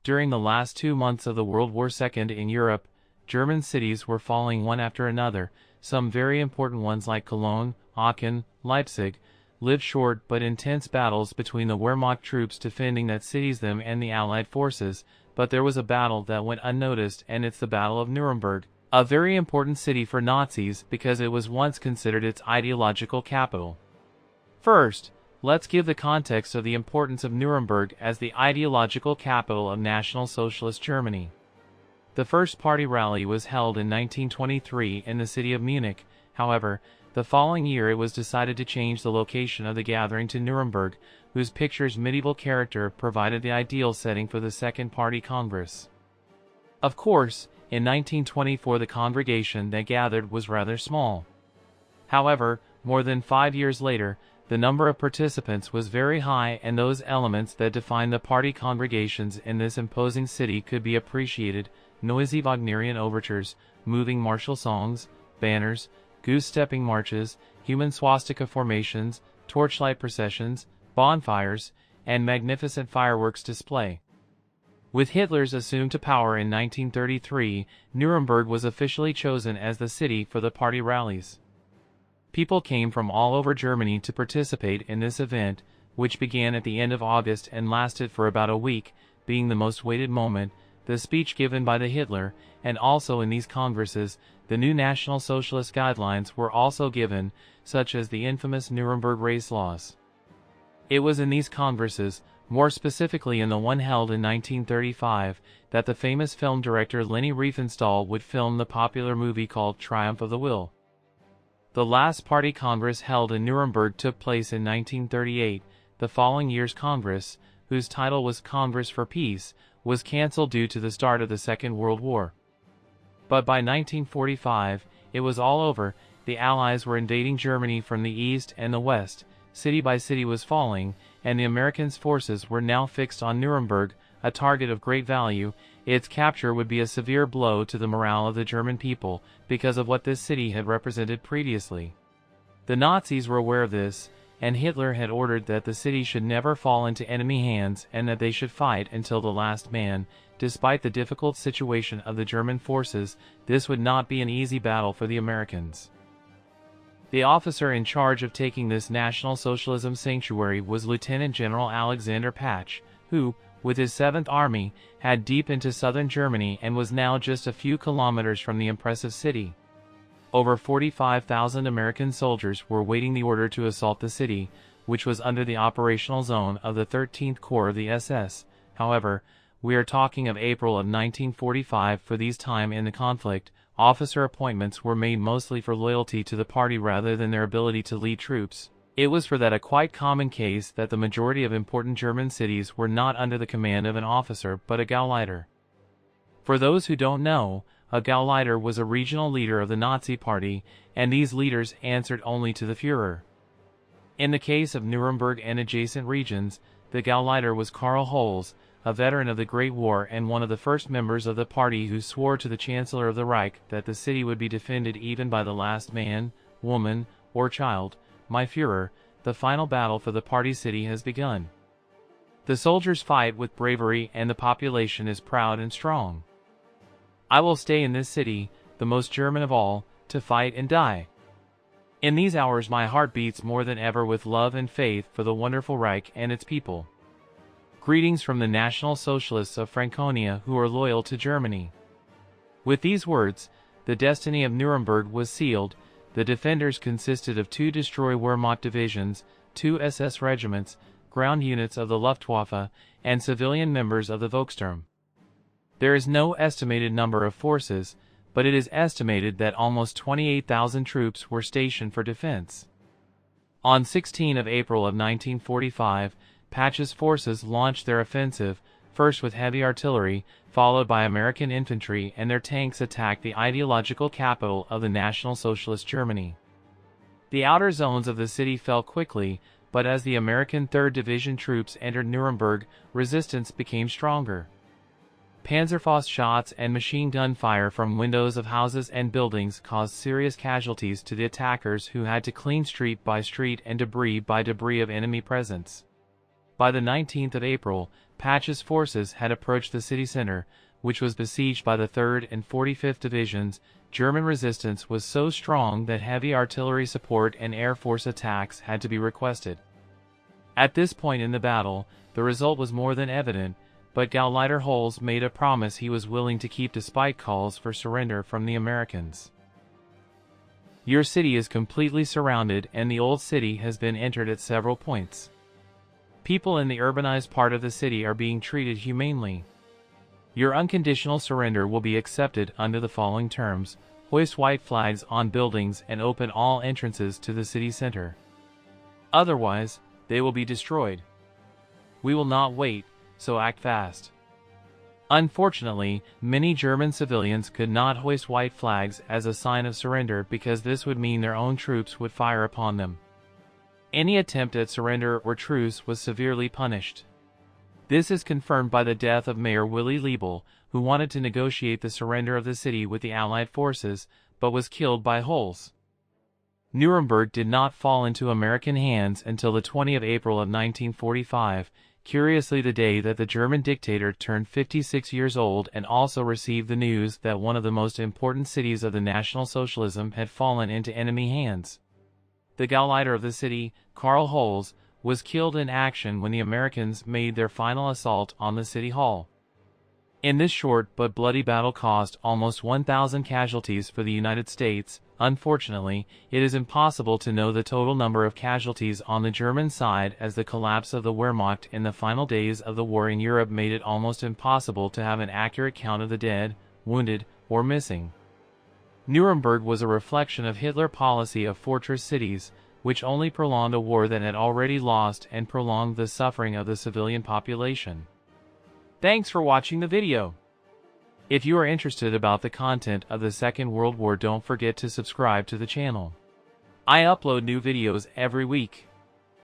During the last 2 months of the World War II in Europe, German cities were falling one after another. Some very important ones like Cologne, Aachen, Leipzig, lived short but intense battles between the Wehrmacht troops defending that cities them and the Allied forces, but there was a battle that went unnoticed, and it's the Battle of Nuremberg, a very important city for Nazis because it was once considered its ideological capital. First, let's give the context of the importance of Nuremberg as the ideological capital of National Socialist Germany. The first party rally was held in 1923 in the city of Munich. However, the following year it was decided to change the location of the gathering to Nuremberg, whose picture's medieval character provided the ideal setting for the Second Party Congress. Of course, in 1924 the congregation that gathered was rather small. However, more than 5 years later, the number of participants was very high, and those elements that define the party congregations in this imposing city could be appreciated: noisy Wagnerian overtures, moving martial songs, banners, goose-stepping marches, human swastika formations, torchlight processions, bonfires, and magnificent fireworks display. With Hitler's assumed to power in 1933, Nuremberg was officially chosen as the city for the party rallies. People came from all over Germany to participate in this event, which began at the end of August and lasted for about a week, being the most awaited moment, the speech given by the Hitler, and also in these congresses, the new National Socialist guidelines were also given, such as the infamous Nuremberg race laws. It was in these congresses, more specifically in the one held in 1935, that the famous film director Leni Riefenstahl would film the popular movie called Triumph of the Will. The last party congress held in Nuremberg took place in 1938. The following year's congress, whose title was Congress for Peace, was cancelled due to the start of the Second World War. But by 1945, it was all over. The Allies were invading Germany from the east and the west, city by city was falling, and the Americans' forces were now fixed on Nuremberg, a target of great value. Its capture would be a severe blow to the morale of the German people, because of what this city had represented previously. The Nazis were aware of this, and Hitler had ordered that the city should never fall into enemy hands and that they should fight until the last man. Despite the difficult situation of the German forces, this would not be an easy battle for the Americans. The officer in charge of taking this National Socialism sanctuary was Lieutenant General Alexander Patch, who, with his 7th Army, had deep into southern Germany and was now just a few kilometers from the impressive city. Over 45,000 American soldiers were waiting the order to assault the city, which was under the operational zone of the 13th Corps of the SS. However, we are talking of April of 1945. For these time in the conflict, officer appointments were made mostly for loyalty to the party rather than their ability to lead troops. It was for that a quite common case that the majority of important German cities were not under the command of an officer but a Gauleiter. For those who don't know, a Gauleiter was a regional leader of the Nazi Party, and these leaders answered only to the Führer. In the case of Nuremberg and adjacent regions, the Gauleiter was Karl Holz, a veteran of the Great War and one of the first members of the party who swore to the Chancellor of the Reich that the city would be defended even by the last man, woman, or child. My Führer, the final battle for the party city has begun. The soldiers fight with bravery and the population is proud and strong. I will stay in this city, the most German of all, to fight and die. In these hours my heart beats more than ever with love and faith for the wonderful Reich and its people. Greetings from the National Socialists of Franconia who are loyal to Germany. With these words, the destiny of Nuremberg was sealed. The defenders consisted of 2 destroy Wehrmacht divisions, 2 SS regiments, ground units of the Luftwaffe, and civilian members of the Volkssturm. There is no estimated number of forces, but it is estimated that almost 28,000 troops were stationed for defense. On 16 April of 1945, Patch's forces launched their offensive, first with heavy artillery, followed by American infantry, and their tanks attacked the ideological capital of the National Socialist Germany. The outer zones of the city fell quickly, but as the American 3rd Division troops entered Nuremberg, resistance became stronger. Panzerfaust shots and machine gun fire from windows of houses and buildings caused serious casualties to the attackers, who had to clean street by street and debris by debris of enemy presence. By the 19th of April, Patch's forces had approached the city center, which was besieged by the 3rd and 45th Divisions. German resistance was so strong that heavy artillery support and air force attacks had to be requested. At this point in the battle, the result was more than evident, but Gauleiter Holz made a promise he was willing to keep despite calls for surrender from the Americans. Your city is completely surrounded and the old city has been entered at several points. People in the urbanized part of the city are being treated humanely. Your unconditional surrender will be accepted under the following terms: hoist white flags on buildings and open all entrances to the city center. Otherwise, they will be destroyed. We will not wait, so act fast. Unfortunately, many German civilians could not hoist white flags as a sign of surrender because this would mean their own troops would fire upon them. Any attempt at surrender or truce was severely punished. This is confirmed by the death of Mayor Willy Liebel, who wanted to negotiate the surrender of the city with the Allied forces, but was killed by Holz. Nuremberg did not fall into American hands until the 20th of April of 1945, curiously the day that the German dictator turned 56 years old and also received the news that one of the most important cities of the National Socialism had fallen into enemy hands. The Gauleiter of the city, Karl Holz, was killed in action when the Americans made their final assault on the city hall. In this short but bloody battle caused almost 1,000 casualties for the United States. Unfortunately, it is impossible to know the total number of casualties on the German side, as the collapse of the Wehrmacht in the final days of the war in Europe made it almost impossible to have an accurate count of the dead, wounded, or missing. Nuremberg was a reflection of Hitler's policy of fortress cities, which only prolonged a war that had already lost and prolonged the suffering of the civilian population. Thanks for watching the video. If you are interested about the content of the Second World War, don't forget to subscribe to the channel. I upload new videos every week.